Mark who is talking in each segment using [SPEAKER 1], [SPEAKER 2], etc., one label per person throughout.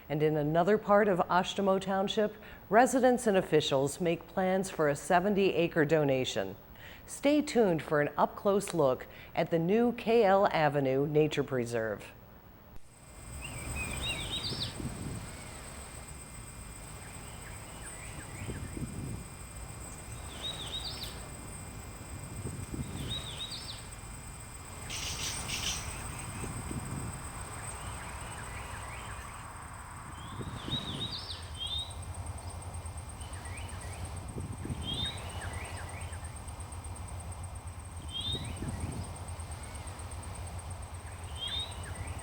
[SPEAKER 1] And in another part of Oshtemo Township, residents and officials make plans for a 70-acre donation. Stay tuned for an up-close look at the new KL Avenue Nature Preserve.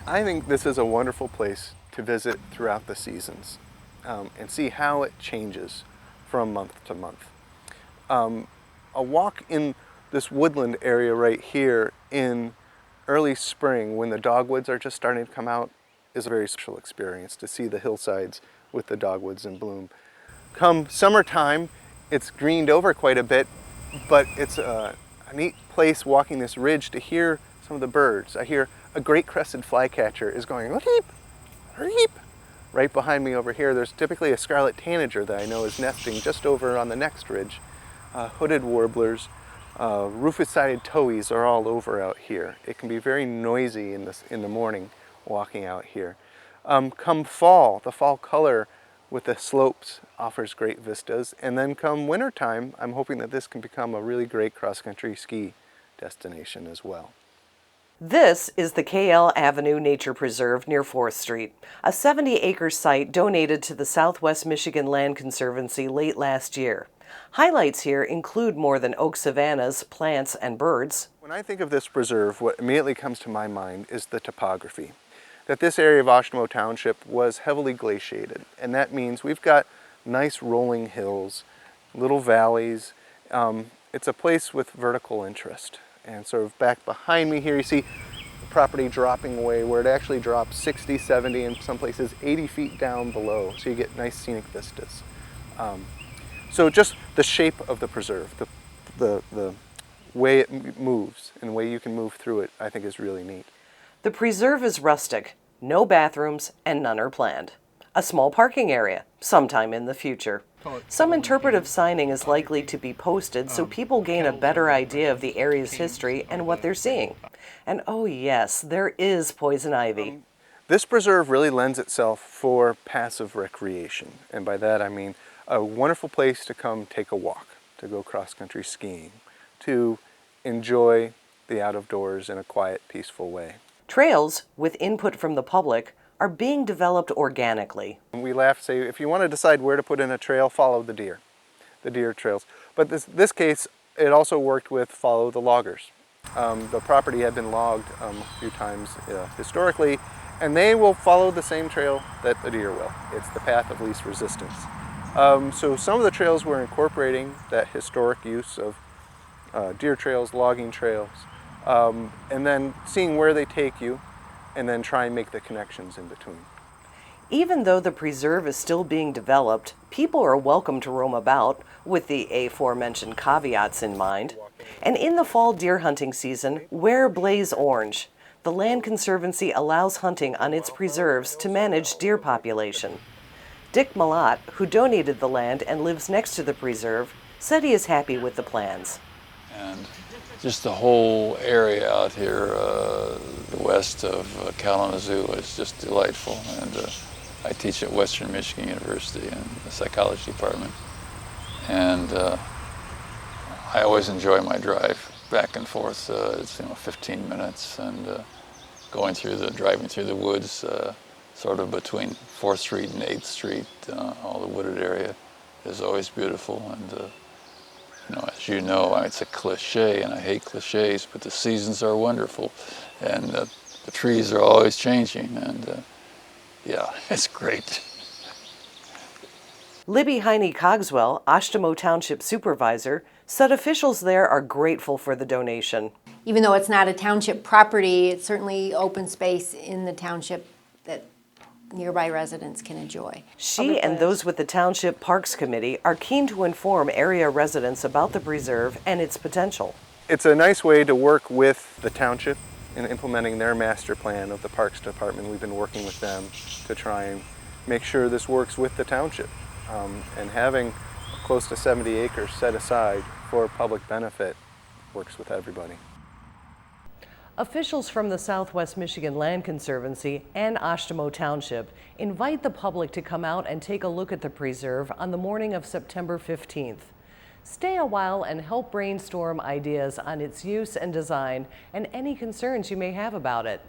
[SPEAKER 2] I think this is a wonderful place to visit throughout the seasons and see how it changes from month to month. A walk in this woodland area right here in early spring when the dogwoods are just starting to come out is a very special experience to see the hillsides with the dogwoods in bloom. Come summertime, it's greened over quite a bit, but it's a neat place walking this ridge to hear some of the birds. I hear a great crested flycatcher is going "Reep, reep." Right behind me over here, there's typically a scarlet tanager that I know is nesting just over on the next ridge. Hooded warblers, rufous-sided towhees are all over out here. It can be very noisy in the morning walking out here. Come fall, the fall color with the slopes offers great vistas, and then come wintertime, I'm hoping that this can become a really great cross-country ski destination as well.
[SPEAKER 1] This is the KL Avenue Nature Preserve near 4th Street, a 70-acre site donated to the Southwest Michigan Land Conservancy late last year. Highlights here include more than oak savannas, plants, and birds.
[SPEAKER 2] When I think of this preserve, what immediately comes to my mind is the topography. That this area of Oshtemo Township was heavily glaciated, and that means we've got nice rolling hills, little valleys. It's a place with vertical interest. And sort of back behind me here, you see the property dropping away where it actually drops 60, 70, and some places 80 feet down below. So you get nice scenic vistas. So just the shape of the preserve, the way it moves and the way you can move through it, I think is really neat.
[SPEAKER 1] The preserve is rustic, no bathrooms, and none are planned. A small parking area, sometime in the future. Some interpretive signing is likely to be posted so people gain a better idea of the area's history and what they're seeing. And oh yes, there is poison ivy.
[SPEAKER 2] This preserve really lends itself for passive recreation. And by that I mean a wonderful place to come take a walk, to go cross-country skiing, to enjoy the out of doors in a quiet, peaceful way.
[SPEAKER 1] Trails, with input from the public, are being developed organically.
[SPEAKER 2] We laugh, say, if you want to decide where to put in a trail, follow the deer trails. But this case, it also worked with follow the loggers. The property had been logged a few times historically, and they will follow the same trail that the deer will. It's the path of least resistance. So some of the trails were incorporating that historic use of deer trails, logging trails, and then seeing where they take you, and then try and make the connections in between.
[SPEAKER 1] Even though the preserve is still being developed, people are welcome to roam about with the aforementioned caveats in mind. And in the fall deer hunting season, wear blaze orange. The Land Conservancy allows hunting on its preserves to manage deer population. Dick Malott, who donated the land and lives next to the preserve, said he is happy with the plans.
[SPEAKER 3] And just the whole area out here, west of Kalamazoo, is just delightful. And I teach at Western Michigan University in the psychology department. And I always enjoy my drive back and forth. It's 15 minutes, and driving through the woods, sort of between 4th Street and 8th Street, all the wooded area is always beautiful. And as you know, it's a cliche, and I hate cliches, but the seasons are wonderful, and the trees are always changing, and yeah, it's great.
[SPEAKER 1] Libby Heine Cogswell, Oshtemo Township Supervisor, said officials there are grateful for the donation.
[SPEAKER 4] Even though it's not a township property, it's certainly open space in the township that nearby residents can enjoy.
[SPEAKER 1] She and those with the Township Parks Committee are keen to inform area residents about the preserve and its potential.
[SPEAKER 2] It's a nice way to work with the township in implementing their master plan of the Parks Department. We've been working with them to try and make sure this works with the township. And having close to 70 acres set aside for public benefit works with everybody.
[SPEAKER 1] Officials from the Southwest Michigan Land Conservancy and Ashtimo Township invite the public to come out and take a look at the preserve on the morning of September 15th. Stay a while and help brainstorm ideas on its use and design and any concerns you may have about it.